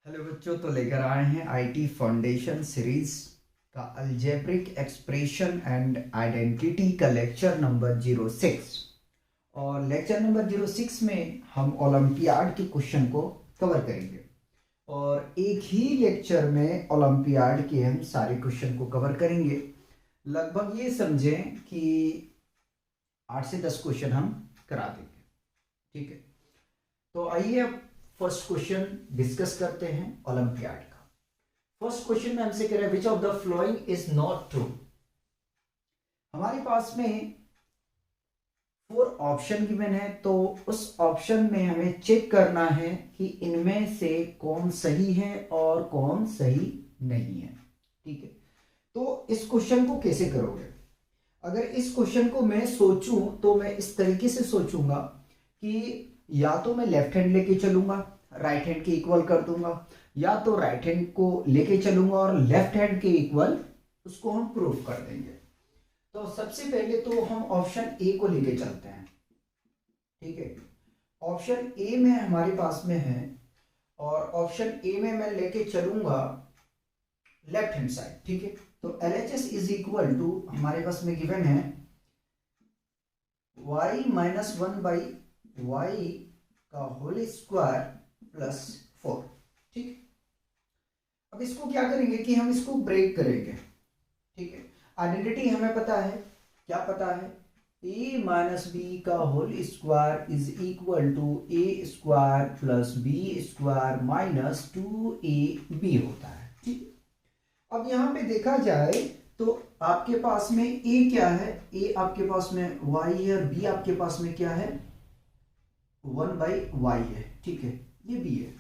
Hello बच्चों, तो लेकर आए हैं आईटी फाउंडेशन सीरीज का अलजेब्रिक एक्सप्रेशन एंड आइडेंटिटी का लेक्चर नंबर 06। और लेक्चर नंबर 06 में हम ओलंपियाड के क्वेश्चन को कवर करेंगे और एक ही लेक्चर में ओलंपियाड के हम सारे क्वेश्चन को कवर करेंगे। लगभग ये समझें कि 8 से 10 क्वेश्चन हम करा देंगे। ठीक है, तो आइए अब फर्स्ट क्वेश्चन डिस्कस करते हैं ओलंपियाड का। फर्स्ट क्वेश्चन में हमसे कह रहे हैं which of the following is not true. हमारे पास में 4 ऑप्शन गिवन है, तो उस ऑप्शन में हमें चेक करना है कि इनमें से कौन सही है और कौन सही नहीं है। ठीक है, तो इस क्वेश्चन को कैसे करोगे? अगर इस क्वेश्चन को मैं सोचूं तो मैं इस तरीके से सोचूंगा कि या तो मैं लेफ्ट हैंड लेके चलूंगा, राइट हैंड के इक्वल कर दूंगा, या तो राइट हैंड को लेके चलूंगा और लेफ्ट हैंड के इक्वल उसको हम प्रूफ कर देंगे। तो सबसे पहले तो हम ऑप्शन ए को लेके चलते हैं। ठीक है, ऑप्शन ए में हमारे पास में है और ऑप्शन ए में मैं लेके चलूंगा लेफ्ट हैंड साइड। ठीक है, तो LHS इज इक्वल टू हमारे पास में गिवन है y माइनस 1/y का होल स्क्वायर प्लस 4। ठीक, अब इसको क्या करेंगे कि हम इसको ब्रेक करेंगे। ठीक है, आइडेंटिटी हमें पता है, क्या पता है? a माइनस बी का whole square is equal to A square plus B square minus 2ab होता है। ठीक, अब यहां पे देखा जाए तो आपके पास में a क्या है? a आपके पास में y है और b आपके पास में क्या है? 1/y है। ठीक है, ये b है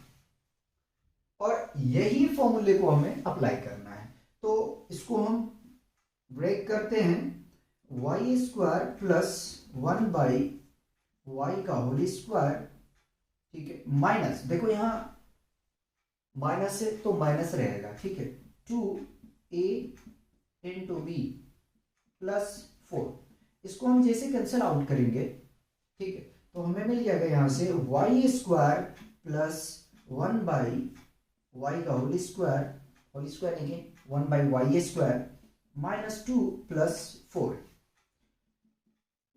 और यही फॉर्मूले को हमें अप्लाई करना है। तो इसको हम ब्रेक करते हैं, y स्क्वायर प्लस 1/y का होल स्क्वायर। ठीक है, माइनस, देखो यहां माइनस है तो माइनस रहेगा। ठीक है, 2a इंटू बी प्लस 4, इसको हम जैसे कैंसिल आउट करेंगे, ठीक है, तो हमें मिल जाएगा यहां से y स्क्वायर प्लस 1/y का होल स्क्वायर नहीं 1/y square minus 2 plus 4,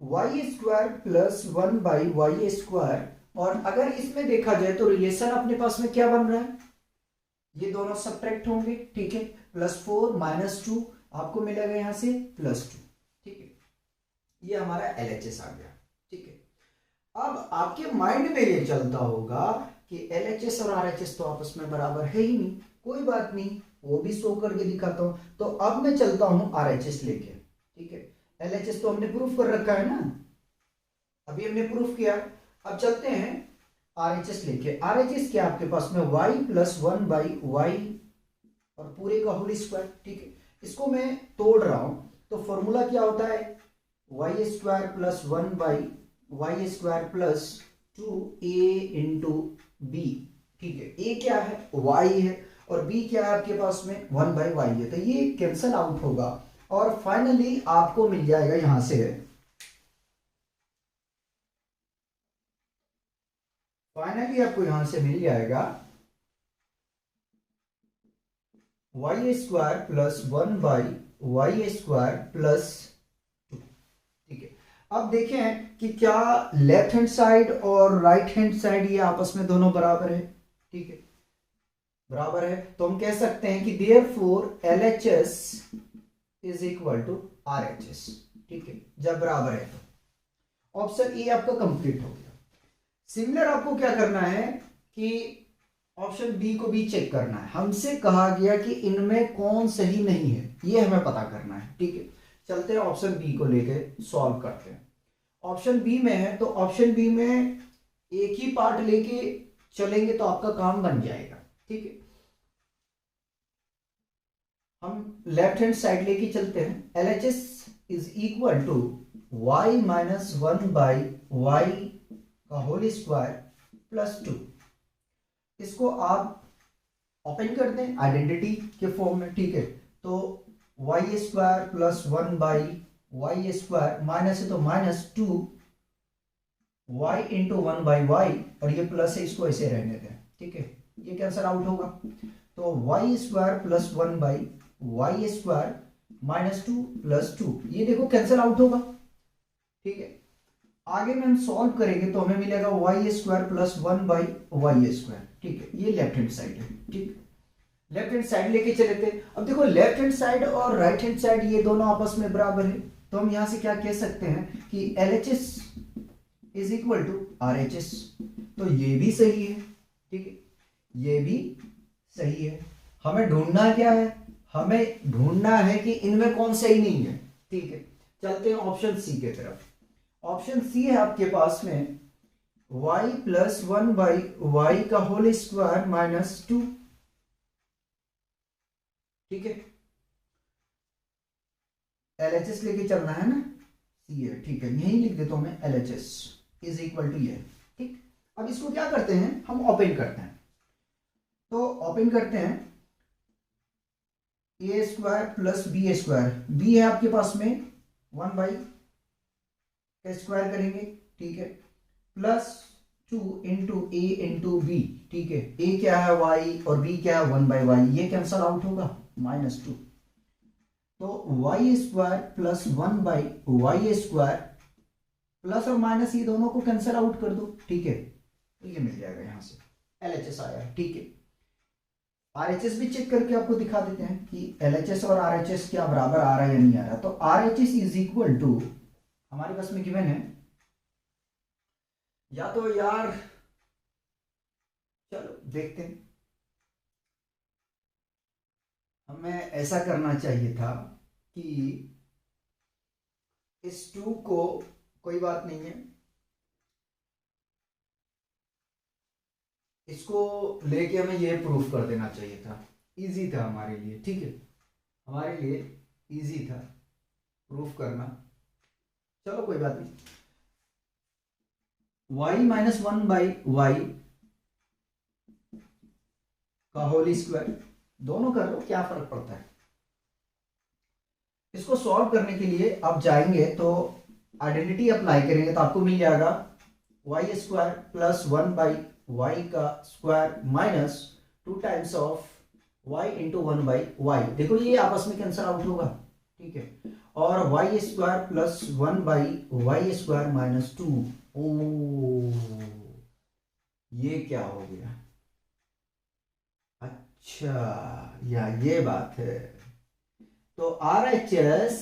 y square plus 1/y square. और अगर इसमें देखा जाए तो रिलेशन अपने पास में क्या बन रहा है? ये दोनों सब्ट्रैक्ट होंगे। ठीक है, प्लस 4 माइनस 2 आपको मिलेगा यहां से प्लस 2। ठीक है, ये हमारा LHS आ गया। ठीक है, अब आपके माइंड में ये चलता होगा कि LHS और RHS तो आपस में बराबर है ही नहीं। कोई बात नहीं, वो भी शो करके दिखाता हूं। तो अब मैं चलता हूं RHS लेके। ठीक है, LHS तो हमने प्रूफ कर रखा है ना, अभी हमने प्रूफ किया। अब चलते हैं RHS लेके। RHS क्या आपके पास में y प्लस 1/y और पूरे का होल स्क्वायर। ठीक है, इसको मैं तोड़ रहा हूं, तो फॉर्मूला क्या होता है? y square plus 1/y square plus 2a into B. ठीक है, a क्या है? y है और b क्या है आपके पास में? 1/y है, तो ये कैंसल आउट होगा और फाइनली आपको मिल जाएगा यहां से, फाइनली आपको यहां से मिल जाएगा y square plus 1/y square plus 2। ठीक है, अब देखें कि क्या लेफ्ट हैंड साइड और राइट हैंड साइड ये आपस में दोनों बराबर है। ठीक है, बराबर है, तो हम कह सकते हैं कि therefore LHS is equal to RHS। ठीक है, जब बराबर है तो ऑप्शन ए आपका कंप्लीट हो गया। सिमिलर आपको क्या करना है कि ऑप्शन बी को भी चेक करना है। हमसे कहा गया कि इनमें कौन सही नहीं है, ये हमें पता करना है। ठीक है, चलते हैं ऑप्शन बी को लेके सॉल्व करते हैं। ऑप्शन बी में है तो ऑप्शन बी में एक ही पार्ट लेके चलेंगे तो आपका काम बन जाएगा। ठीक है, हम लेफ्ट हैंड साइड लेके चलते हैं। LHS is equal to y minus 1/y का होल स्क्वायर प्लस 2। इसको आप ओपन कर दें आइडेंटिटी के फॉर्म में। ठीक है, तो y square plus 1/y square minus है तो माइनस 2y इंटू 1/y और ये प्लस है, इसको ऐसे रहने दें। ठीक है, ये कैंसिल आउट होगा। तो Y square plus 1 by Y square minus 2 plus 2, ये देखो कैंसिल आउट होगा। ठीक है, आगे में हम सॉल्व करेंगे तो हमें मिलेगा Y square plus 1 by Y square. ठीक है, ये लेफ्ट हैंड साइड है। ठीक, लेफ्ट हैंड साइड लेके चले थे। अब देखो लेफ्ट हैंड साइड और राइट हैंड साइड ये दोनों आपस में बराबर है, तो हम यहां से क्या कह सकते हैं कि LHS is equal to RHS। तो ये भी सही है। ठीक है, ये भी सही है। हमें ढूंढना क्या है, हमें ढूंढना है कि इनमें कौन सही नहीं है। ठीक है, चलते हैं ऑप्शन सी के तरफ। ऑप्शन सी है आपके पास में y प्लस 1 बाई वाई का होल स्क्वायर माइनस 2। ठीक है, LHS लेके चलना है ना, सी है। ठीक है, यही लिख देता हूं मैं, LHS इज इक्वल टू ये। ठीक, अब इसको क्या करते हैं, हम ओपन करते हैं। तो ओपन करते हैं, ए square plus B square, B है आपके पास में 1 बाई का स्क्वायर करेंगे। ठीक है, प्लस 2 इंटू ए इंटू बी। ठीक है, ए क्या है वाई और बी क्या है 1 बाई वाई, ये कैंसल आउट होगा, माइनस 2। तो Y square plus 1 by Y square, plus और माइनस ये दोनों को कैंसिल आउट कर दो। ठीक है, तो ये मिल जाएगा, यहां से LHS आया है। ठीक है, RHS भी चेक करके आपको दिखा देते हैं कि LHS और RHS क्या बराबर आ रहा है या नहीं आ रहा। तो RHS इज इक्वल टू, हमारे पास में गिवन है, या तो यार चलो देखते हैं, हमें ऐसा करना चाहिए था कि इस 2 को, कोई बात नहीं है, इसको लेके हमें ये प्रूफ कर देना चाहिए था, इजी था हमारे लिए। ठीक है, हमारे लिए इजी था प्रूफ करना। चलो कोई बात नहीं, y माइनस 1 बाई वाई का होल स्क्वायर, दोनों कर लो, क्या फर्क पड़ता है। इसको सॉल्व करने के लिए आप जाएंगे तो आइडेंटिटी अप्लाई करेंगे तो आपको मिल जाएगा Y square plus 1 by Y का square minus 2 times of y into 1 by Y. देखो ये आपस में कैंसिल आउट होगा। ठीक है, और Y square plus 1 by Y square minus 2। ओ, ये क्या हो गया, अच्छा या ये बात है। तो RHS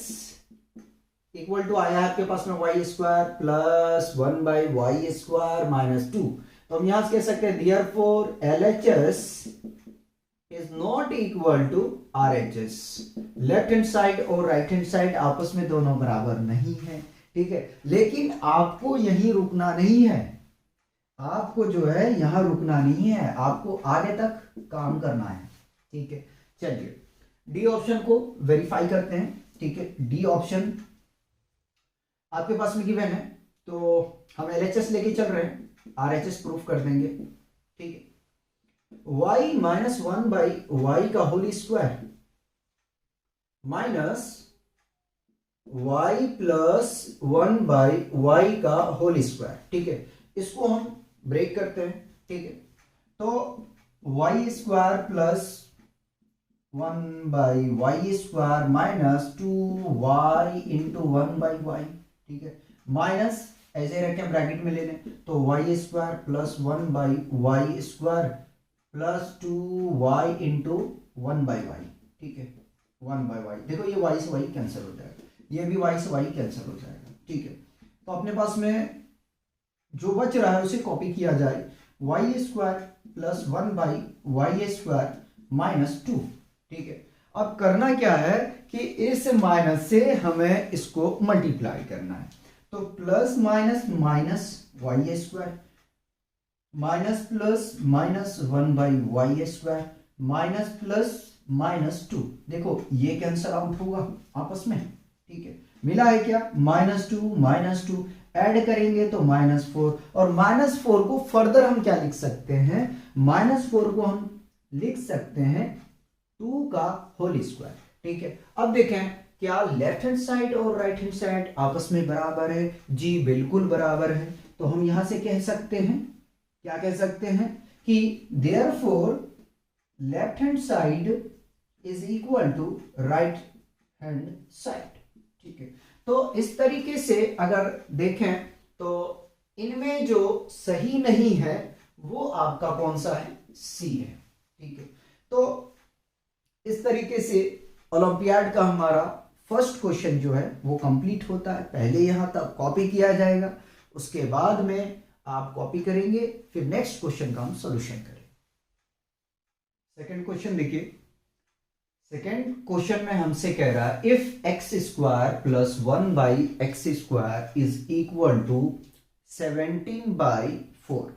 इक्वल टू आया आपके पास में Y square plus 1 by Y square minus 2। तो हम यहां से कह सकते हैं therefore LHS is not equal to RHS। Left hand side और राइट हैंड साइड आपस में दोनों बराबर नहीं है। ठीक है, लेकिन आपको यहीं रुकना नहीं है, आपको जो है यहां रुकना नहीं है, आपको आगे तक काम करना है। ठीक है, चलिए डी ऑप्शन को वेरीफाई करते हैं। ठीक है, डी ऑप्शन आपके पास में गिवन है, तो हम LHS लेके चल रहे हैं, RHS प्रूफ कर देंगे। ठीक है, y माइनस 1 बाई वाई का whole square minus y plus 1 by Y का होल स्क्वायर। ठीक है, इसको हम ब्रेक करते हैं। ठीक है, तो Y square plus 1 by Y square minus 2y into 1 by Y. ठीक है, माइनस ऐसे रखें ब्रैकेट में ले लें, तो Y square plus 1 by Y square plus 2y into 1 by Y. ठीक है, 1 बाई वाई, देखो ये y से y कैंसिल हो जाएगा, ये भी y से y कैंसिल हो जाएगा। ठीक है, तो अपने पास में जो बच रहा है उसे कॉपी किया जाए, Y square plus 1 by Y square minus 2। ठीक है, अब करना क्या है कि इस माइनस से हमें इसको मल्टीप्लाई करना है, तो plus minus minus Y square minus plus minus 1 by Y square minus plus minus 2। देखो ये कैंसिल आउट होगा आपस में। ठीक है, मिला है क्या, माइनस टू ऐड करेंगे तो -4, और -4 को फर्दर हम क्या लिख सकते हैं, -4 को हम लिख सकते हैं 2 का होल स्क्वायर। ठीक है, अब देखें क्या लेफ्ट हैंड साइड और राइट हैंड साइड आपस में बराबर है। जी बिल्कुल बराबर है, तो हम यहां से कह सकते हैं, क्या कह सकते हैं कि therefore left hand side is equal to right hand side. ठीक है, तो इस तरीके से अगर देखें तो इनमें जो सही नहीं है वो आपका कौन सा है, सी है। ठीक है, तो इस तरीके से ओलंपियाड का हमारा फर्स्ट क्वेश्चन जो है वो कंप्लीट होता है। पहले यहां तक कॉपी किया जाएगा, उसके बाद में आप कॉपी करेंगे, फिर नेक्स्ट क्वेश्चन का हम सॉल्यूशन करेंगे। सेकंड क्वेश्चन देखिए, सेकंड क्वेश्चन में हमसे कह रहा है if X square plus 1/x² is equal to 17/4,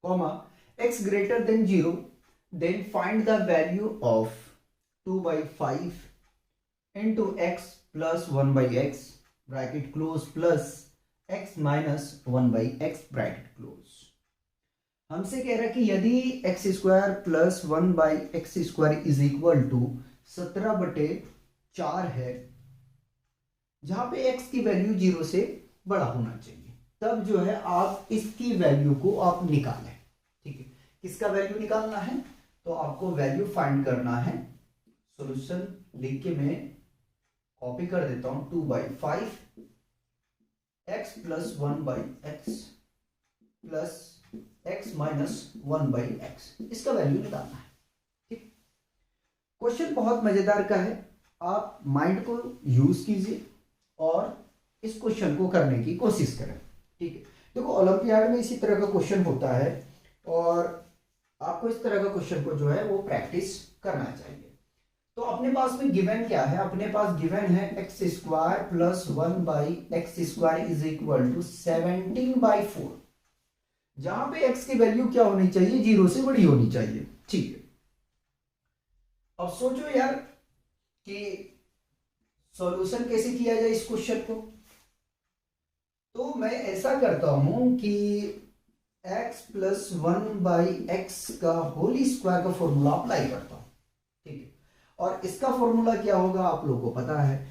comma x greater than 0, then find the value of 2/5 into x plus 1/x bracket close plus x minus 1/x bracket close। हमसे कह रहा है कि यदि x² plus 1/x² is equal to 17/4 है, जहां पे x की वैल्यू 0 से बड़ा होना चाहिए, तब जो है आप इसकी वैल्यू को आप निकालें। ठीक है, किसका वैल्यू निकालना है, तो आपको वैल्यू फाइंड करना है। सॉल्यूशन लिख के मैं कॉपी कर देता हूं, 2/5 x plus 1/x plus x minus 1/x, इसका वैल्यू निकालना है। ठीक, क्वेश्चन बहुत मजेदार का है, आप माइंड को यूज कीजिए और इस क्वेश्चन को करने की कोशिश करें। ठीक है, देखो ओलंपियाड में इसी तरह का क्वेश्चन होता है और आपको इस तरह का क्वेश्चन को जो है वो प्रैक्टिस करना चाहिए। तो अपने पास में गिवन क्या है, अपने पास गिवन है x² plus 1/x² is equal to 17/4, जहां पे x की वैल्यू क्या होनी चाहिए, 0 से बड़ी होनी चाहिए। ठीक है, अब सोचो यार कि सॉल्यूशन कैसे किया जाए इस क्वेश्चन को। तो मैं ऐसा करता हूं कि x प्लस 1/x का होल स्क्वायर का फॉर्मूला अप्लाई करता हूं। ठीक है, और इसका फॉर्मूला क्या होगा आप लोगों को पता है,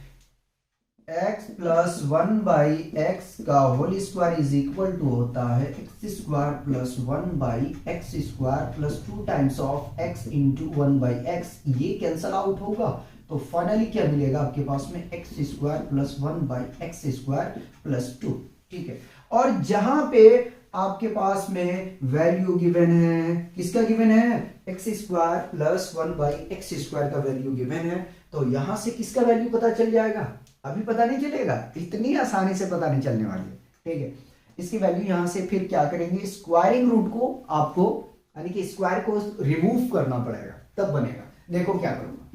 x प्लस 1/x का whole square is equal to होता है x² plus 1/x² plus 2 times of x into 1/x। ये कैंसल आउट होगा, तो फाइनली क्या मिलेगा आपके पास में, x² प्लस 1/x² प्लस 2। ठीक है, और जहां पे आपके पास में वैल्यू गिवन है, किसका गिवन है, x² प्लस 1/x² का वैल्यू गिवन है, तो यहां से किसका वैल्यू पता चल जाएगा, अभी पता नहीं चलेगा, इतनी आसानी से पता नहीं चलने वाली है। ठीक है, इसकी वैल्यू यहां से फिर क्या करेंगे, स्क्वायरिंग रूट को आपको यानी कि स्क्वायर को रिमूव करना पड़ेगा, तब बनेगा। देखो क्या करूंगा,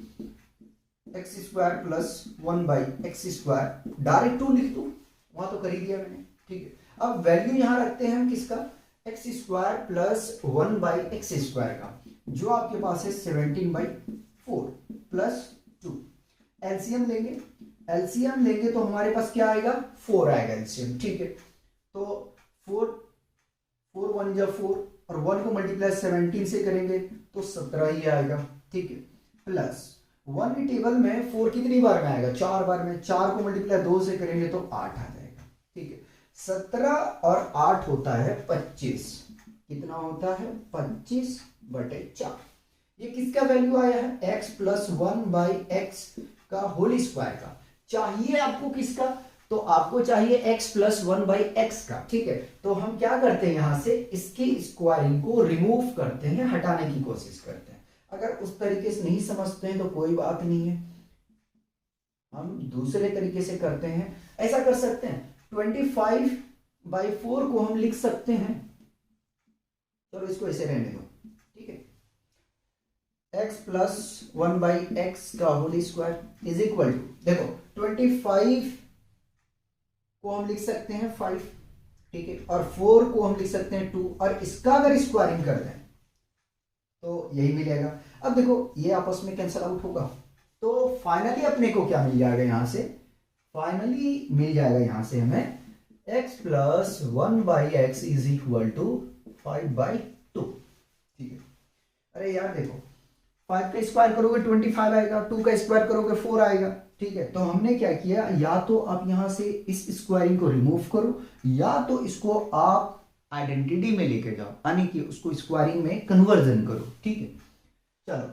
x² प्लस 1/x² डायरेक्ट 2 लिख दूं, वहां तो कर ही दिया मैंने। ठीक है, अब वैल्यू यहां रखते हैं हम किसका, x² प्लस 1/x² का, जो आपके पास है 17/4 प्लस 2। एलसीएम लेंगे, एलसीएम लेंगे तो हमारे पास क्या आएगा, 4 आएगा एलसीएम। ठीक है, तो 4 1 जा 4 और 1 को मल्टीप्लाई 17 से करेंगे तो 17 ही आएगा। ठीक है, प्लस 1 की टेबल में 4 कितनी बार में आएगा, 4 बार में, 4 को मल्टीप्लाई 2 से करेंगे तो 8 आ जाएगा। ठीक है, 17 और 8 होता है 25, कितना होता है 25/4। ये किसका वैल्यू आया है, x प्लस 1/x का होल स्क्वायर का। चाहिए आपको किसका, तो आपको चाहिए x प्लस 1/x का। ठीक है, तो हम क्या करते हैं, यहां से इसकी स्क्वायरिंग को रिमूव करते हैं, हटाने की कोशिश करते हैं। अगर उस तरीके से नहीं समझते हैं तो कोई बात नहीं है, हम दूसरे तरीके से करते हैं। ऐसा कर सकते हैं, 25/4 को हम लिख सकते हैं, चलो इसको ऐसे रहने दो। ठीक है, x प्लस 1/x का whole square is equal to, देखो 25 को हम लिख सकते हैं 5, ठीक है, और 4 को हम लिख सकते हैं 2, और इसका अगर स्क्वायरिंग कर दें तो यही मिलेगा। अब देखो ये आपस में कैंसिल आउट होगा, तो फाइनली अपने को क्या मिल जाएगा, यहां से फाइनली मिल जाएगा यहां से हमें x plus 1/x is equal to 5/2। ठीक है, अरे यार देखो 5 का स्क्वायर करोगे 25 आएगा, 2 का स्क्वायर करोगे 4 आएगा। ठीक है, तो हमने क्या किया, या तो आप यहां से इस स्क्वायरिंग को रिमूव करो, या तो इसको आप आइडेंटिटी में लेके जाओ, यानी कि उसको स्क्वायरिंग में कन्वर्जन करो, ठीक है। चलो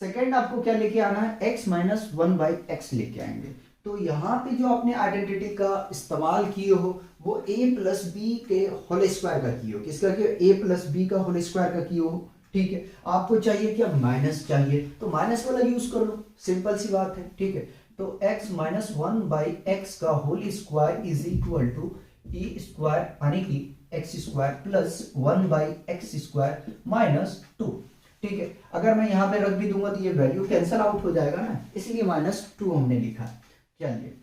सेकंड आपको क्या लेके आना है, x minus one by x लेके आएंगे। तो यहाँ पे जो आपने आइडेंटिटी का इस्तेमाल किए हो वो a प्लस बी के होल स्क्वायर का किए हो, किसका किए, a प्लस बी का होल स्क्वायर का किए हो, ठीक है। आपको चाहिए कि अब माइनस चाहिए तो माइनस वाला यूज कर लो, सिंपल सी बात है, ठीक है। तो x minus one by X का whole square is equal to e square, यानी कि X square plus one by x square minus two, ठीक है। अगर मैं यहाँ पे रख भी दूंगा तो ये वैल्यू कैंसल आउट हो जाएगा ना, इसलिए माइनस टू हमने लिखा। चलिए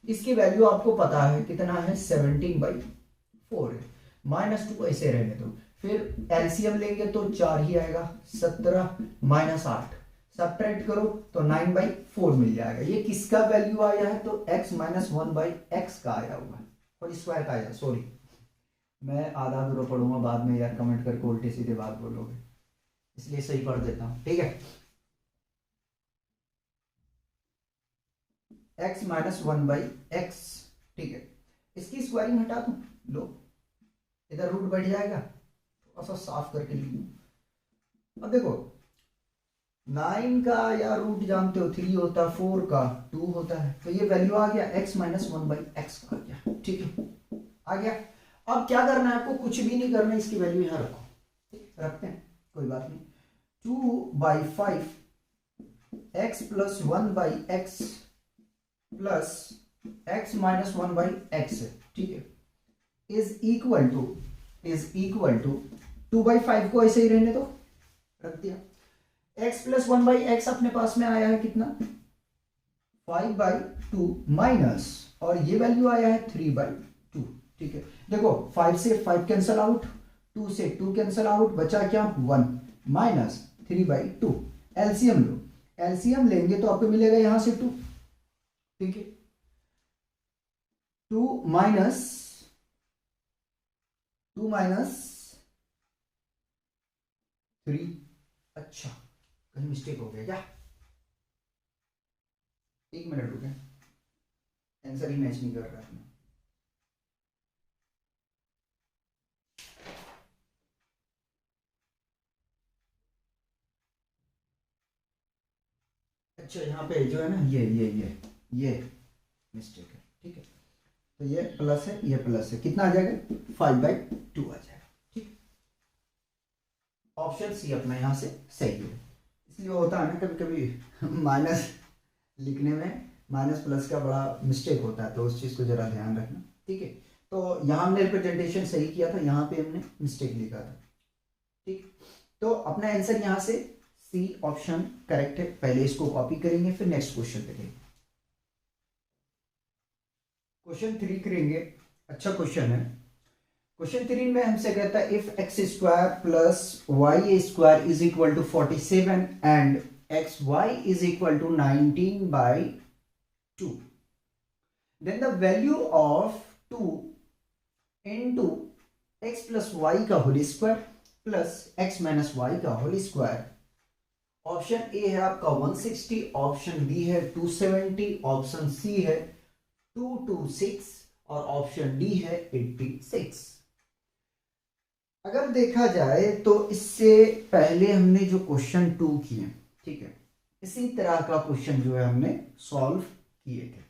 इसकी वैल्यू आपको पता है कितना है, 17/4 है, माइनस टू ऐसे रहने दो। फिर एलसीएम लेंगे तो 4 ही आएगा, 17 माइनस 8 सब्ट्रैक्ट करो तो 9/4 मिल जाएगा। ये किसका वैल्यू आया है, तो x minus one by X का आया हुआ है, और स्क्वायर का आया, सॉरी मैं आधा अधूरा पढ़ूंगा बाद में यार, कमेंट करके उल्टे सीधे बात बोलोगे, इसलिए सही पढ़ देता हूं, ठीक है। x minus one by x, ठीक है। इसकी स्क्वायरिंग हटा दूं, लो इधर रूट बढ़ जाएगा, थोड़ा सा साफ करके लिख दूं। अब देखो 9 का या रूट जानते हो 3 होता है, 4 का 2 होता है, तो ये वैल्यू आ गया x minus one by X का आ गया, ठीक है, आ गया। अब क्या करना है आपको, कुछ भी नहीं करना, इसकी वैल्यू यहां रखो, ठीक, रखते हैं कोई बात नहीं। 2/5 x plus one by x plus x minus one by x, ठीक है, इज इक्वल टू 2/5 को ऐसे ही रहने दो, रख दिया। x plus one by x अपने पास में आया है कितना, 5/2 माइनस, और ये वैल्यू आया है 3/2, ठीक है। देखो 5 से 5 कैंसल आउट, 2 से 2 कैंसल आउट, बचा क्या 1 माइनस 3/2। एलसीएम लो, एलसीएम लेंगे तो आपको मिलेगा यहां से 2, ठीक है। 2 माइनस 3, अच्छा कहीं मिस्टेक हो गया क्या, एक मिनट रुके, आंसर ही मैच नहीं कर रहा है। अच्छा यहाँ पे जो है ना ये मिस्टेक है, ठीक है। तो ये प्लस है, ये प्लस है, कितना आ जाएगा 5/2 आ जाएगा, ठीक। ऑप्शन सी अपना यहाँ से सही है। इसलिए होता है ना कभी कभी माइनस लिखने में माइनस प्लस का बड़ा मिस्टेक होता है, तो उस चीज को जरा ध्यान रखना, ठीक है। तो यहाँ हमने रिप्रेजेंटेशन सही किया था, यहाँ पे हमने मिस्टेक लिखा था, ठीक। तो अपना आंसर यहाँ से सी ऑप्शन करेक्ट है। पहले इसको कॉपी करेंगे, फिर नेक्स्ट क्वेश्चन देखेंगे। क्वेश्चन 3 करेंगे, अच्छा क्वेश्चन है। क्वेश्चन 3 में हमसे कहता है if X square plus Y square is equal to 47 and x Y is equal to 19/2, then the value of 2 into x plus Y का whole square plus X minus Y का whole square. Option A है आपका 160, option B है 270, option C है 226 और option D है 86। अगर देखा जाए तो इससे पहले हमने जो क्वेश्चन 2 किए, ठीक है, इसी तरह का क्वेश्चन जो है हमने सॉल्व किए थे।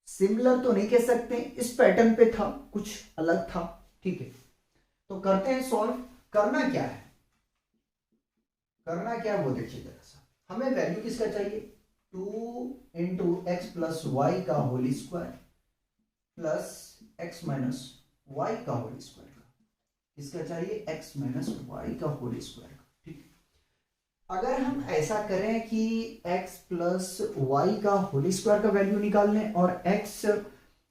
सिमिलर तो नहीं कह सकते, इस पैटर्न पे था, कुछ अलग था, ठीक है। तो करते हैं सॉल्व। करना क्या है, करना क्या है वो देखिए जरा सा। हमें वैल्यू किसका चाहिए, 2 इंटू एक्स प्लस वाई का whole square plus X minus Y का होल स्क्वायर का, किसका चाहिए, एक्स माइनस वाई का होल स्क्वायर का, ठीक। अगर हम ऐसा करें कि x प्लस वाई का होल स्क्वायर का वैल्यू निकाल लें और x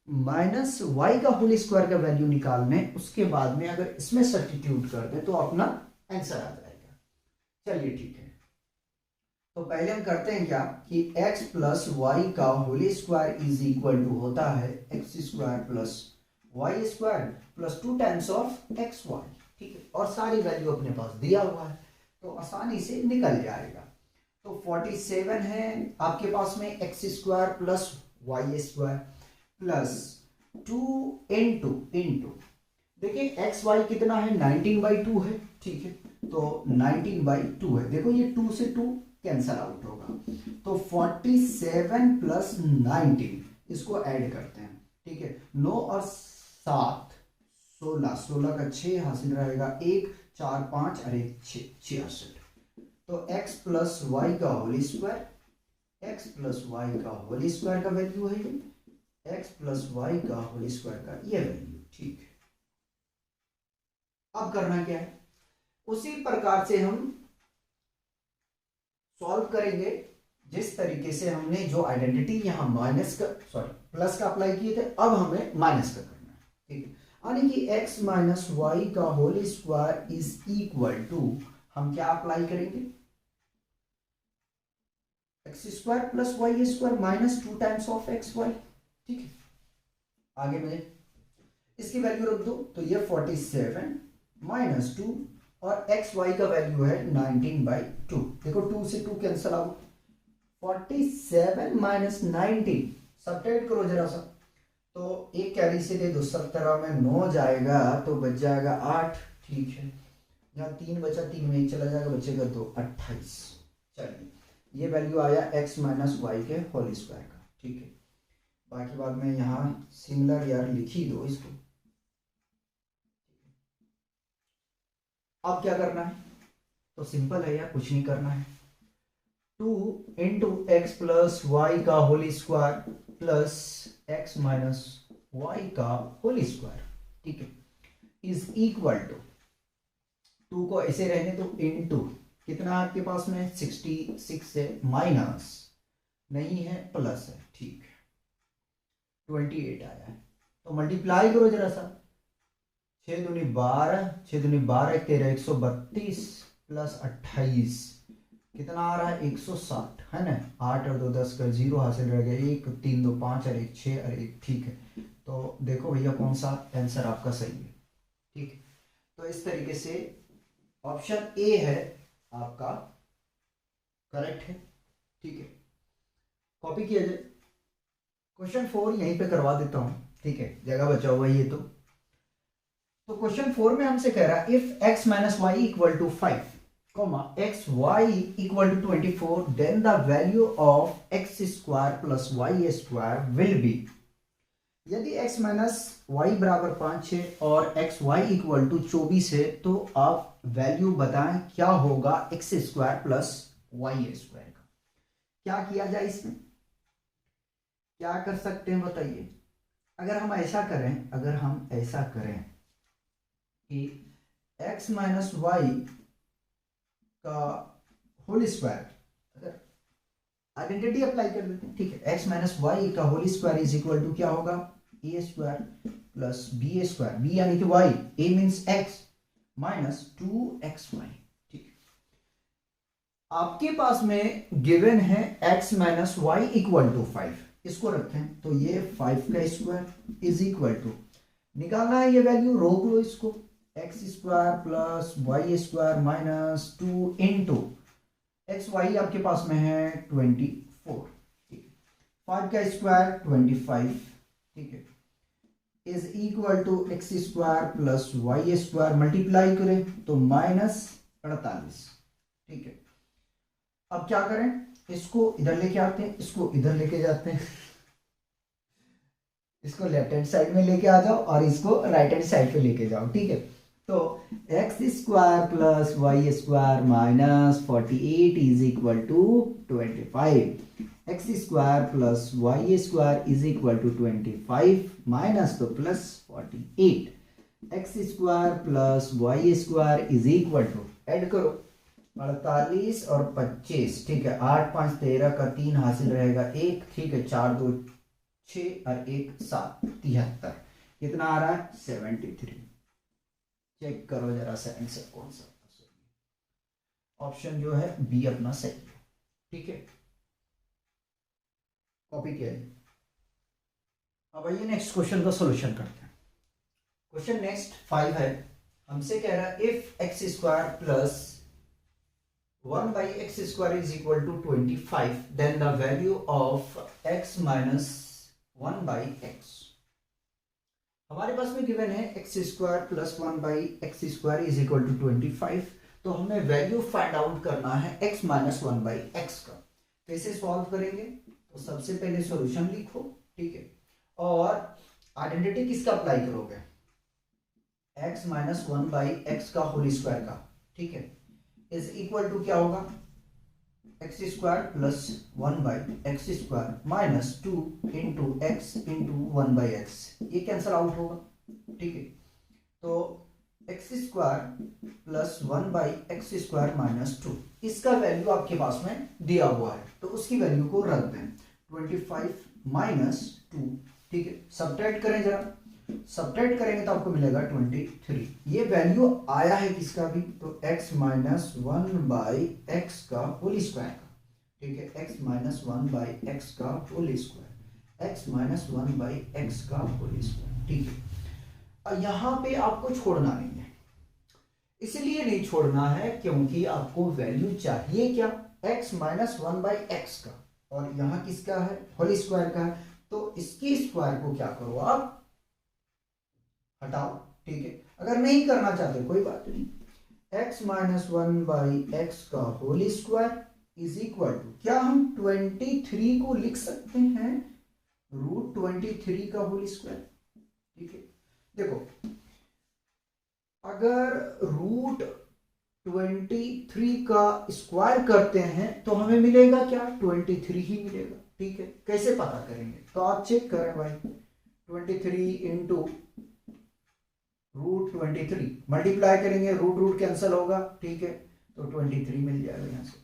माइनस वाई का होल स्क्वायर का वैल्यू निकाल लें, उसके बाद में अगर इसमें सब्स्टिट्यूट कर दें तो अपना आंसर आ जाएगा। चलिए ठीक है, तो पहले हम करते हैं क्या कि x प्लस वाई का whole square is equal to होता है x square plus Y square plus 2 times of x Y, ठीक है। और सारी वैल्यू अपने पास दिया हुआ है तो आसानी से निकल जाएगा। तो 47 है आपके पास में X square plus Y square plus 2 into देखिए एक्स वाई कितना है 19/2 है, ठीक है, तो 19/2 है। देखो ये 2 से 2 कैंसल आउट होगा, तो 47 प्लस 19 इसको ऐड करते हैं, ठीक है, 9 और 7 16, 16 का 6 हासिल रहेगा 1 4 5 और 1 6 66। तो x प्लस वाई का whole square, x plus Y का होल स्क्वायर का वैल्यू है ये, x प्लस वाई का होल स्क्वायर का ये वैल्यू, ठीक है। अब करना क्या है, उसी प्रकार से हम सॉल्व करेंगे जिस तरीके से हमने जो आइडेंटिटी यहां माइनस का सॉरी प्लस का अप्लाई किए थे, अब हमें माइनस का करना है, ठीक है। यानी कि x माइनस वाई का whole square is equal to, हम क्या अप्लाई करेंगे, X square plus Y square minus 2 times of x Y, ठीक है। आगे में इसकी वैल्यू रख दो, तो ये 47 माइनस 2 और एक्स वाई का वैल्यू है 19/2। देखो 2 से 2 कैंसल आउट, 47 माइनस 19 सब्ट्रैक्ट करो जरा सा, तो एक कैरी से दे दो, 17 में 9 जाएगा तो बच जाएगा 8, ठीक है। यहाँ 3 बचा, 3 में 1 चला जाएगा, बचेगा 2, 28। चलिए ये वैल्यू आया x माइनस वाई के होल स्क्वायर का, ठीक है। बाकी बाद में यहाँ सिमिलर यार लिख ही दो इसको। अब क्या करना है, तो सिंपल है यार, कुछ नहीं करना है, 2 इंटू एक्स प्लस वाई का whole square plus X minus Y का होल स्क्वायर, ठीक है, इज इक्वल टू 2 को ऐसे रहने दो इंटू कितना आपके पास में 66 से माइनस नहीं है प्लस है, ठीक है, 28 आया है, तो मल्टीप्लाई करो जरा सा, 6 दूनी 12, 6 दूनी 12 13 132 प्लस 28 कितना आ रहा है 160, है ना, 8 और 2 10 का 0 हासिल रह गया, 1 3 2 5 और 1 6 और 1, ठीक है। तो देखो भैया कौन सा आंसर आपका सही है, ठीक है। तो इस तरीके से ऑप्शन ए है आपका करेक्ट है, ठीक है। कॉपी किया जाए, क्वेश्चन 4 यहीं पे करवा देता हूं, ठीक है, जगह बचा हुआ ये। तो क्वेश्चन 4 में हमसे कह रहा है if x minus Y equal to 5 comma X Y equal to 24 then the value of x square plus Y square will be. यदि x माइनस वाई बराबर 5 है और एक्स वाई इक्वल टू 24 है, तो आप वैल्यू बताएं क्या होगा X square plus Y square का। क्या किया जाए इसमें, क्या कर सकते हैं बताइए। अगर हम ऐसा करें कि x माइनस वाई का होल स्क्वायर, अगर आइडेंटिटी अप्लाई कर देते हैं, ठीक है, x माइनस वाई का whole square is equal to क्या होगा a square plus B square, b यानी कि y, a means x minus 2xy, ठीक है। आपके पास में गिवन है x minus Y equal to 5, इसको रखें तो ये 5 का स्क्वायर इज इक्वल टू, निकालना है ये वैल्यू, रोक लो इसको, X square plus Y square minus 2 into X Y आपके पास में है 24, ठीक है, 5 का स्क्वायर 25, ठीक है, is equal to x square plus Y square, multiply करें तो माइनस 48, ठीक है। अब क्या करें, इसको इधर लेके आते हैं, इसको इधर लेके जाते हैं, इसको लेफ्ट हैंड साइड में लेके आ जाओ और इसको राइट हैंड साइड पे लेके जाओ, ठीक है। तो x square plus Y square minus 48 is equal to 25, x square plus Y square is equal to 25 minus तो plus 48, x square plus Y square is equal to, add करो 48 और 25, ठीक है, 8 5 13 का 3 हासिल रहेगा 1, ठीक है, 4 2 6 और 1 7, 73, कितना आ रहा है 73। चेक करो जरा सा आंसर कौन सा सही है। ऑप्शन जो है बी अपना सही है, ठीक है, कॉपी किया है। अब आइए नेक्स्ट क्वेश्चन का सॉल्यूशन करते हैं। क्वेश्चन नेक्स्ट 5 है, हमसे कह रहा है if X square plus 1 by x square is equal to 25 then the value of x minus 1 by x, हमारे पास में गिवन है x square plus 1/x² is equal to 25। तो हमें वैल्यू फाइंड आउट करना है x माइनस 1/x का। कैसे solve करेंगे? तो सबसे पहले सॉल्यूशन लिखो, ठीक है, और आइडेंटिटी किसका अप्लाई करोगे? x माइनस 1/x का होल स्क्वायर का, ठीक है, इज इक्वल टू क्या होगा? X square plus 1/x² minus 2 into x into 1/x, ये कैंसल आउट होगा, ठीक है। तो x square plus 1/x² minus 2, इसका वैल्यू आपके पास में दिया हुआ है, तो उसकी वैल्यू को रख दें। 25 माइनस 2, ठीक है, सब्ट्रैक्ट करें जरा, सब्ट्रैक्ट करेंगे तो आपको मिलेगा 23। ये वैल्यू आया है किसका भी? तो x माइनस 1/x का होल स्क्वायर का, ठीक है, x माइनस 1/x का whole square, x minus 1/x का होल स्क्वायर, ठीक है। यहां पे आपको छोड़ना नहीं है, इसलिए नहीं छोड़ना है क्योंकि आपको वैल्यू चाहिए क्या? x माइनस 1/x का, और यहां किसका है? होल स्क्वायर का है। तो इसकी स्क्वायर को क्या करो आप? हटाओ, ठीक है। अगर नहीं करना चाहते कोई बात नहीं, x माइनस 1/x का whole square is equal to क्या? हम 23 को लिख सकते हैं √23 का होल स्क्वायर, ठीक है। देखो, अगर √23 का स्क्वायर करते हैं तो हमें मिलेगा क्या? 23 ही मिलेगा, ठीक है। कैसे पता करेंगे? तो आप चेक करें भाई, 23 इंटू √23 मल्टीप्लाई करेंगे, रूट कैंसिल होगा, ठीक है, तो 23 मिल जाएगा यहां से।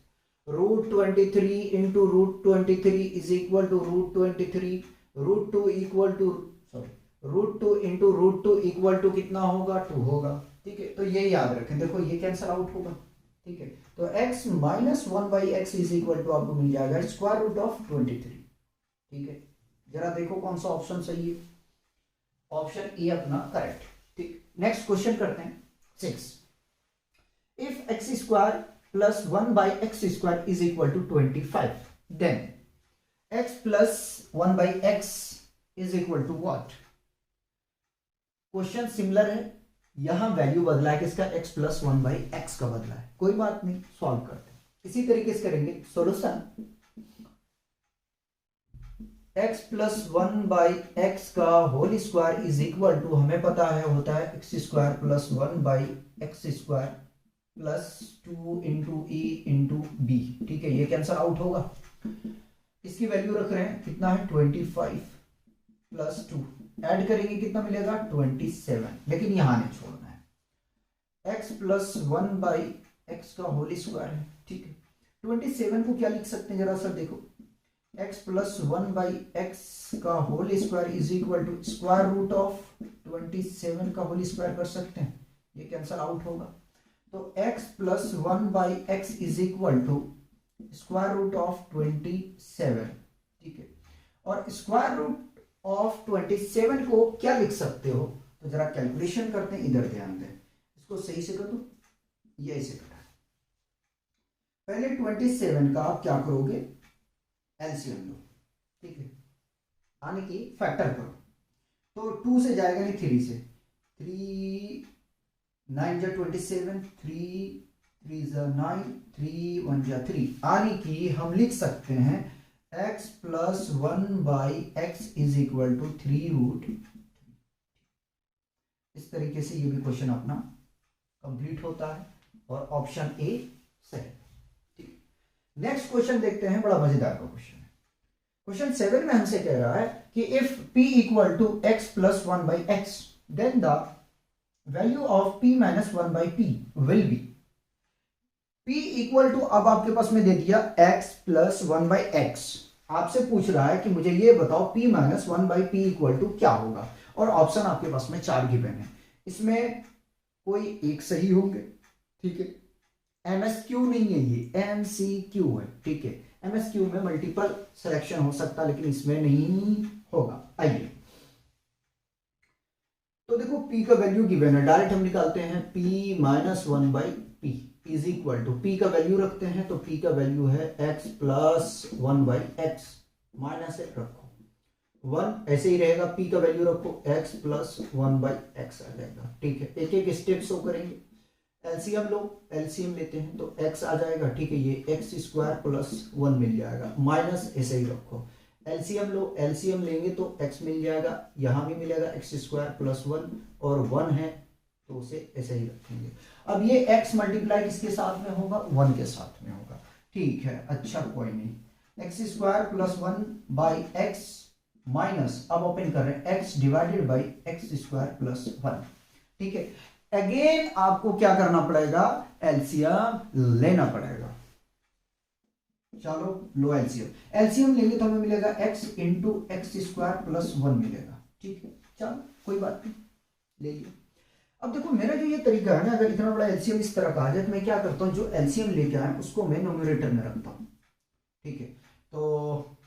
√23 into √23 is equal to √23, √2 equal to, sorry, √2 into √2 equal to कितना होगा? 2 होगा, ठीक है। तो ये याद रखें, देखो ये कैंसिल आउट होगा, ठीक है। तो x minus 1/x is equal to आपको मिल जाएगा स्क्वायर रूट ऑफ 23, ठीक है। जरा देखो कौन सा ऑप्शन सही है? ऑप्शन ए अपना करेक्ट, ठीक। नेक्स्ट क्वेश्चन करते हैं 6। If x² plus 1/x² is equal to 25, then x plus 1/x is equal to what? Question similar है, यहां वैल्यू बदला है किसका? x प्लस 1/x का बदला है, कोई बात नहीं, सॉल्व करते हैं। इसी तरीके से करेंगे सॉल्यूशन। x प्लस 1/x का whole square is equal to, हमें पता है होता है x² plus 1/x² plus 2 into e into B, ठीक है, ये कैंसल आउट होगा। इसकी वैल्यू रख रहे हैं, कितना है? 25 प्लस 2, ऐड करेंगे कितना मिलेगा? 27, लेकिन यहां नहीं छोड़ना है। x प्लस 1/x का होल स्क्वायर है, ठीक है। 27 को क्या लिख सकते हैं जरा सर देखो, x प्लस 1/x का whole square is equal to square root of 27 का होल स्क्वायर कर सकते हैं, ये कैंसल आउट होगा। तो x plus 1/x is equal to square root of 27, ठीक है। और स्क्वायर रूट ऑफ 27 को क्या लिख सकते हो? तो जरा कैलकुलेशन करते हैं, इधर ध्यान दें, इसको सही से कर दो, ये ऐसे करा। पहले 27 का आप क्या करोगे? एलसीएम लो, ठीक है, यानी कि फैक्टर करो। तो 2 से जाएगा नहीं, 3 से, 3 9 जा 27, 3 3 जा 9, 3 1 जा 3, यानी कि हम लिख सकते हैं x plus 1/x is equal to 3√3। इस तरीके से ये भी क्वेश्चन अपना कंप्लीट होता है और ऑप्शन ए सही। ठीक, नेक्स्ट क्वेश्चन देखते हैं, बड़ा मजेदार का क्वेश्चन है। क्वेश्चन 7 में हमसे कह रहा है कि if p equal to x plus 1/x then the value of p minus 1/p will be. p equal to, अब आपके पास में दे दिया x प्लस 1/x, आपसे पूछ रहा है कि मुझे ये बताओ p minus 1/p equal to क्या होगा, और ऑप्शन आपके पास में 4 गिवन है, इसमें कोई एक सही होंगे, ठीक है। MSQ नहीं है, ये MCQ है, ठीक है। MSQ में मल्टीपल सिलेक्शन हो सकता है, लेकिन इसमें नहीं होगा। आइए, तो देखो p का वैल्यू गिवन है, डायरेक्ट हम निकालते हैं p minus 1/p is equal to, p का वैल्यू रखते हैं, तो p का वैल्यू है x प्लस 1/x माइनस 1 रखो, 1 ऐसे ही रहेगा, p का वैल्यू रखो x प्लस 1/x आ जाएगा। ठीक है, एक एक स्टेप शो करेंगे। एलसीएम लो, एलसीएम लेते हैं तो x आ जाएगा। ठीक है, ये x स्क्वायर प्लस 1 मिल जाएगा, माइनस ऐसे ही रखो। एलसीएम लो, एलसीएम लेंगे तो x मिल जाएगा, यहाँ भी मिलेगा x स्क्वायर प्लस 1 और 1 है तो उसे ऐसे ही रखेंगे। अब ये x मल्टीप्लाई किसके साथ में होगा, 1 के साथ में होगा। ठीक है, अच्छा कोई नहीं, x square plus 1/x minus, अब ओपन कर रहे हैं, x divided by x square plus 1। ठीक है, अगेन आपको क्या करना पड़ेगा, एलसीएम लेना पड़ेगा। चलो लो एलसीएम, एलसीएम लेंगे तो हमें मिलेगा x into x square plus 1 मिलेगा। ठीक है, चलो कोई बात नहीं, ले लिया। अब देखो मेरा जो ये तरीका है ना, अगर इतना बड़ा एलसीएम इस तरह का आ जाए तो मैं क्या करता हूँ, जो एलसीएम लेके आया उसको मैं नोमिनेटर में रखता हूँ। ठीक है, तो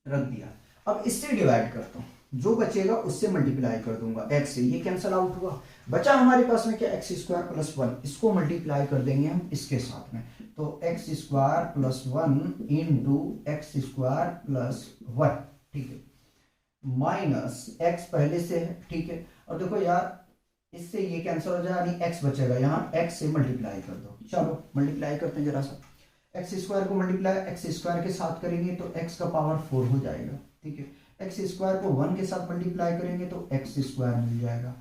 रख दिया। अब इससे डिवाइड करता हूँ, जो बचेगा उससे मल्टीप्लाई कर दूंगा x से, ये कैंसिल आउट हुआ। बचा हमारे पास में क्या, एक्स स्क्वायर प्लस 1, इसको मल्टीप्लाई कर देंगे हम इसके साथ में, तो x square plus 1 into x square plus 1। ठीक है, माइनस एक्स पहले से है। ठीक है, और देखो यार इससे ये कैंसिल हो जाए, यानी x बचेगा, यहाँ x से मल्टीप्लाई कर दो। चलो मल्टीप्लाई करते हैं जरा सा, एक्स स्क्वायर को मल्टीप्लाई एक्स स्क्वायर के साथ करेंगे तो x का पावर 4 हो जाएगा। ठीक है, एक्स स्क्वायर को 1 के साथ मल्टीप्लाई करेंगे तो एक्स स्क्वायर मिल जाएगा।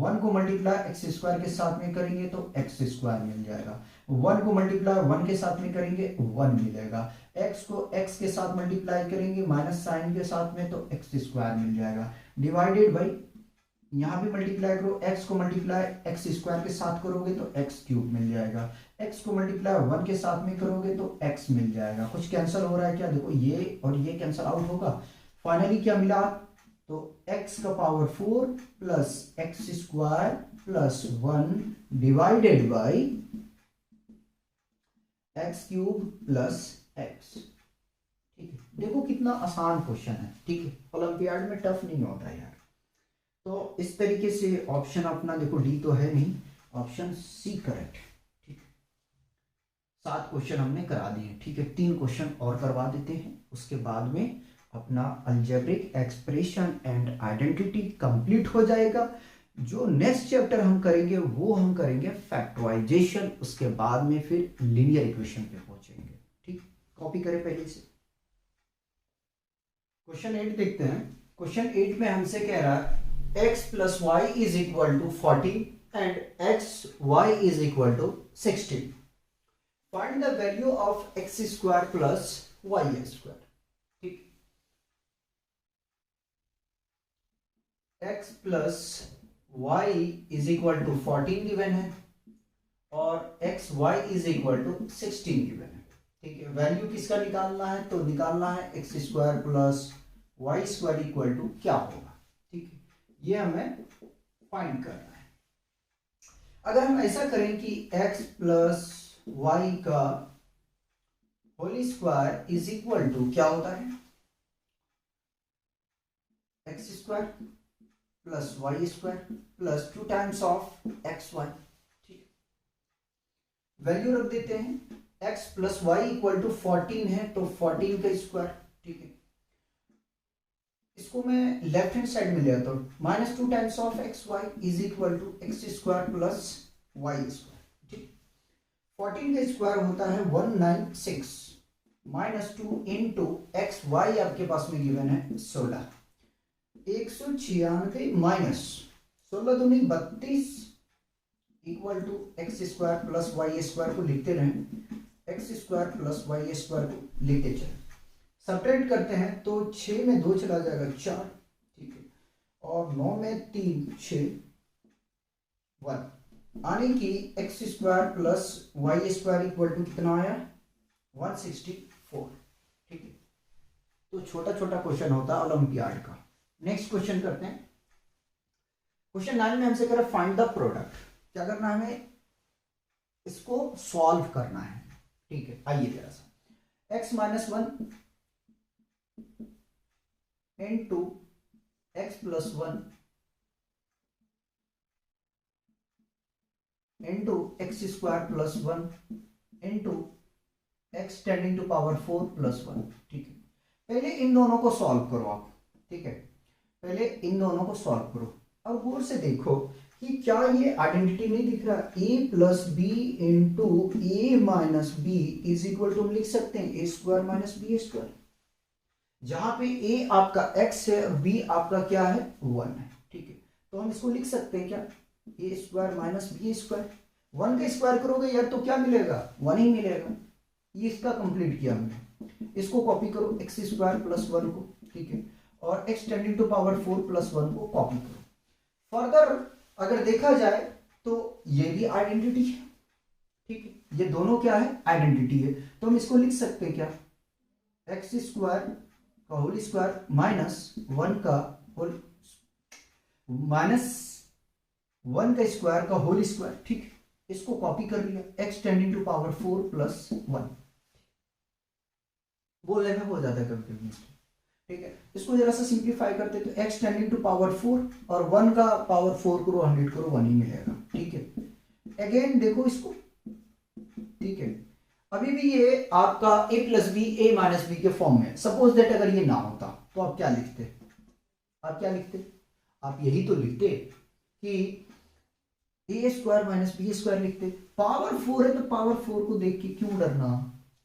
1 को मल्टीप्लाई एक्स स्क्वायर के साथ में करेंगे तो एक्स स्क्वायर मिल जाएगा। 1 को मल्टीप्लाई 1 के साथ में करेंगे 1 मिलेगा। x को x के साथ मल्टीप्लाई करेंगे माइनस साइन के साथ में तो एक्स स्क्वायर मिल जाएगा। डिवाइडेड बाई, यहाँ भी मल्टीप्लाई करो, x को मल्टीप्लाई एक्स स्क्वायर के साथ करोगे तो एक्स क्यूब मिल जाएगा। x को मल्टीप्लाई 1 के साथ में करोगे तो x मिल जाएगा। कुछ कैंसिल हो रहा है क्या, देखो ये और ये कैंसिल आउट होगा। फाइनली क्या मिला, तो x का power 4 plus x square plus 1 divided by x cube plus x. ठीक है, देखो कितना आसान क्वेश्चन है। ठीक है, ओलंपियाड में टफ नहीं होता यार। तो इस तरीके से ऑप्शन अपना देखो, डी तो है नहीं, ऑप्शन सी करेक्ट। ठीक, 7 क्वेश्चन हमने करा दिए। ठीक है, 3 क्वेश्चन और करवा देते हैं, उसके बाद में अपना algebraic expression and identity complete हो जाएगा। जो नेक्स्ट चैप्टर हम करेंगे वो हम करेंगे फैक्टराइजेशन, उसके बाद में फिर लीनियर इक्वेशन पे पहुंचेंगे। ठीक, कॉपी करें पहले से। क्वेश्चन 8 देखते हैं। क्वेश्चन 8 में हमसे कह रहा है x plus y is equal to 40 and x Y is equal to 60। Find the value of x square plus Y square. ठीक, x plus y is equal to 14 given है और x Y is equal to 16 given है। ठीक है, value किसका निकालना है, तो निकालना है x square plus Y square equal to क्या होगा। ठीक है, ये हमें फाइंड करना है। अगर हम ऐसा करें कि x प्लस वाई का whole square is equal to क्या होता है, x square plus Y square plus 2 times of x Y. ठीक, वैल्यू रख देते हैं, x plus y equal to 14 है तो 14 का स्क्वायर। ठीक है, इसको मैं लेफ्ट हैंड साइड में ले आता हूं, minus 2 times of x Y is equal to x square plus Y square. ठीक, 14 का स्क्वायर होता है 196 माइनस 2 इंटू एक्स वाई आपके पास में गिवन है 16, 196 माइनस 16 दूनी 32 equal to x square plus Y square को लिखते रहें, x square plus Y square को लिखते चलें। सब्ट्रैक्ट करते हैं तो 6 में 2 चला जाएगा 4। ठीक है, और 9 में 3 6 1 आने की x square plus Y square equal to कितना आया 164। ठीक है, तो छोटा छोटा क्वेश्चन होता है ओलंपियाड का। नेक्स्ट क्वेश्चन करते हैं। क्वेश्चन 9 में हमसे कह रहा है फाइंड द प्रोडक्ट। क्या करना है, हमें इसको सॉल्व करना है। ठीक है, आइए जरा सा, x minus 1 into x plus 1 into x square plus 1 into x tending to power 4 plus 1। ठीक है, पहले इन दोनों को सॉल्व करो आप। ठीक है, पहले इन दोनों को सॉल्व करो। अब गौर से देखो कि क्या ये आइडेंटिटी नहीं दिख रहा, a plus b into a minus b is equal to हम लिख सकते हैं ए स्क्वायर माइनस बी स्क्वायर, जहां पे ए आपका x है और b आपका क्या है 1 है। ठीक है, तो हम इसको लिख सकते हैं क्या, ए स्क्वायर माइनस बी स्क्वायर, 1 का स्क्वायर करोगे यार तो क्या मिलेगा 1 ही मिलेगा। ये इसका कंप्लीट किया हमने, इसको कॉपी करो एक्स स्क्वायर प्लस 1 को, ठीक है, और x tending to power 4 plus 1 को कॉपी करो। फर्दर अगर देखा जाए तो ये भी आइडेंटिटी है, ठीक है, ये दोनों क्या है आइडेंटिटी है, तो हम इसको लिख सकते हैं क्या, एक्स स्क्वायर का होल स्क्वायर माइनस 1 का होल माइनस 1 का स्क्वायर का होल स्क्वायर, ठीक है, इसको कॉपी कर लिया, x tending to power 4 plus 1, बोलने में हो जाता है कंफ्यूजन, ठीक है। इसको जरा सा सिंप्लीफाई करते तो x टेंडिंग टू पावर 4 और 1 का पावर 4 करो 100 करो 1 ही मिलेगा, ठीक है। अगेन देखो इसको, ठीक है, अभी भी ये आपका a plus b a minus b के फॉर्म में। सपोज दैट अगर ये ना होता तो आप क्या लिखते, आप क्या लिखते, आप यही तो लिखते कि ए स्क्वायर माइनस बी स्क्वायर लिखते। पावर 4 है तो पावर 4 को देख के क्यों डरना,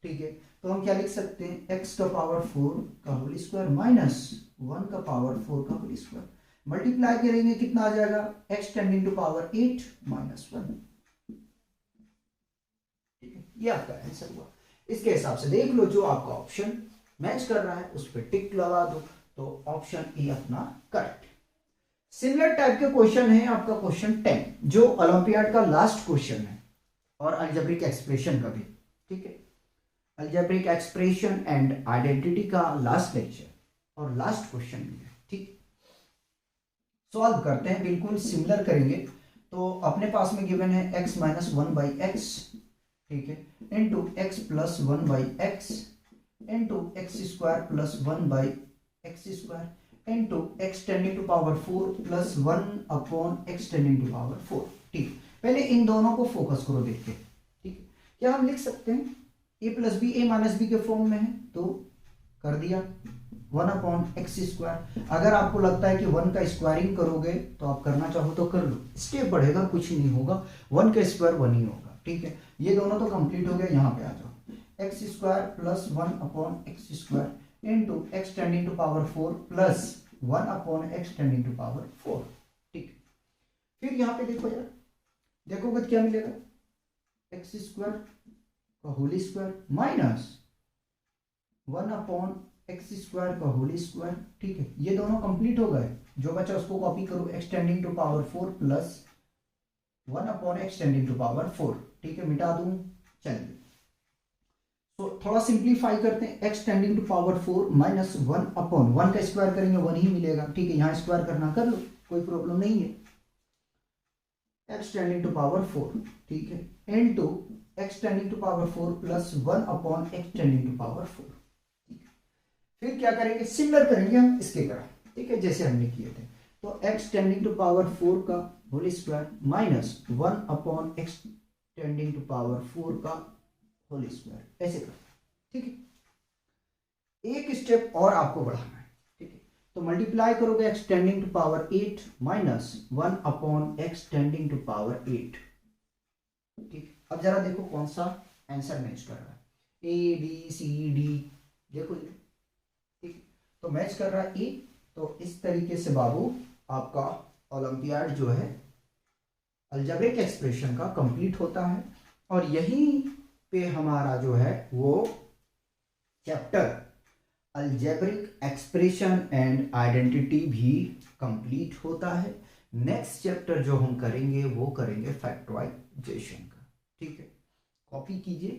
ठीक है, तो हम क्या लिख सकते हैं x का पावर 4 का होल स्क्वायर माइनस 1 का पावर 4 का होल स्क्वायर, मल्टीप्लाई करेंगे कितना आ जाएगा x tending to power 8 minus 1, ठीक है, ये आपका आंसर हुआ। इसके हिसाब से देख लो जो आपका ऑप्शन मैच कर रहा है उस पर टिक लगा दो, तो ऑप्शन ए अपना करेक्ट। सिमिलर टाइप के क्वेश्चन है आपका क्वेश्चन 10 जो ओलंपियाड का लास्ट क्वेश्चन है और अलजेब्रिक एक्सप्रेशन का भी, ठीक है, अलजेब्रिक एक्सप्रेशन एंड आइडेंटिटी का लास्ट लेक्चर और लास्ट क्वेश्चन भी है, ठीक। सॉल्व करते हैं, बिल्कुल सिमिलर करेंगे। तो अपने पास में गिवन है x माइनस 1 बाई एक्स, ठीक है, into x plus 1 by x into x square plus 1 by x square into x tending to power 4 plus 1 upon x tending to power 4, ठीक। पहले इन दोनों को फोकस करो देख के, ठीक है, क्या हम लिख सकते हैं ए plus b a minus b के फॉर्म में है तो कर दिया 1 अपॉन एक्स स्क्वायर। अगर आपको लगता है कि 1 का स्क्वायरिंग करोगे तो आप करना चाहो तो कर लो, स्टेप बढ़ेगा कुछ नहीं होगा, 1 का स्क्वायर 1 ही होगा, ठीक है। ये दोनों तो कंप्लीट हो गया, यहाँ पे आ जाओ x square plus 1 upon x square into x tending to power 4 plus 1 upon x tending to power 4, ठीक। फिर यहाँ पे देखो यार, देखोगे क्या मिलेगा एक्स स्क्वायर का whole square minus 1 upon x square का होल स्क्वायर, ठीक है, ये दोनों कंप्लीट हो गए, जो बचा उसको कॉपी करो x tending to power 4 plus 1 upon x tending to power 4, ठीक है, मिटा दूं, चलिए। तो थोड़ा सिंप्लीफाई करते हैं, x tending to power 4 minus 1 upon 1 का स्क्वायर करेंगे 1 ही मिलेगा, ठीक है, यहाँ स्क्वायर करना कर लो कोई प्रॉब्लम नहीं है, एक्स टेंडिंग टू पावर 4, ठीक है, into x tending to power 4 plus 1 upon x tending to power 4, ठीक है। फिर क्या करेंगे, सिमिलर करेंगे हम इसके तरह, ठीक है, जैसे हमने किए थे। तो एक्स टेंडिंग टू पावर 4 का whole square minus 1 upon x tending to power 4 का होल स्क्वायर, ऐसे कर, ठीक है। एक स्टेप और आपको बढ़ाना है, ठीक है, तो मल्टीप्लाई करोगे x tending to power 8 minus 1 upon x tending to power 8, ठीक। अब जरा देखो कौन सा आंसर मैच कर रहा है, ए बी सी डी, देखो, ठीक, तो मैच कर रहा है ए। तो इस तरीके से बाबू आपका ओलंपियाड जो है अलजेब्रिक एक्सप्रेशन का कंप्लीट होता है, और यहीं पे हमारा जो है वो chapter algebraic expression and identity भी कंप्लीट होता है। नेक्स्ट चैप्टर जो हम करेंगे वो करेंगे फैक्टराइजेशन का, ठीक है, कॉपी कीजिए।